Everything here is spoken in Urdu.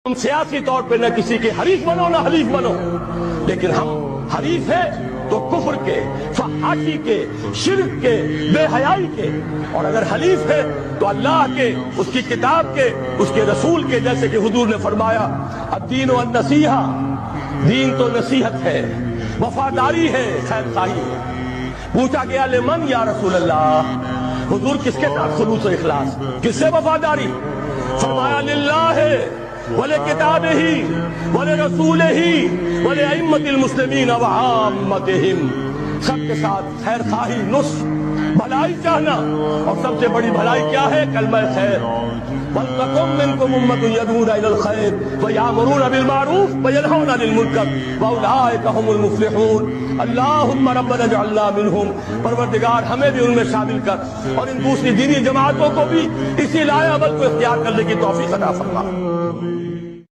ہم سیاسی طور پہ نہ کسی کے حریف بنو نہ حلیف بنو، لیکن ہم حریف ہیں تو کفر کے، فحاشی کے، شرک کے، بے حیائی کے، اور اگر حلیف ہے تو اللہ کے، اس کی کتاب کے، اس کے رسول کے، جیسے کہ حضور نے فرمایا الدین والنصیحہ، دین تو نصیحت ہے، وفاداری ہے، خیر خواہی ہے۔ پوچھا گیا لمن یا رسول اللہ، حضور کس کے ساتھ خلوص و اخلاص، کس سے وفاداری؟ فرمایا للہ وَلِكِتَابِهِ وَلِرَسُولِهِ وَلِأَئِمَّةِ الْمُسْلِمِينَ وَعَامَّتِهِمْ، سب کے ساتھ خیر خواہی، نصح، بھلائی چاہنا، اور سب سے بڑی بھلائی کیا ہے؟ کلمہ خیر۔ وَلْتَكُن مِّنكُمْ أُمَّةٌ يَدْعُونَ إِلَى الْخَيْرِ وَيَأْمُرُونَ بِالْمَعْرُوفِ وَيَنْهَوْنَ عَنِ الْمُنكَرِ وَأُولَٰئِكَ هُمُ الْمُفْلِحُونَ۔ اللہم ربنا اجعلنا منہم، پروردگار ہمیں بھی ان میں شامل کر، اور ان دوسری دینی جماعتوں کو بھی اسی لائق عمل کو اختیار کرنے کی توفیق عطا فرما۔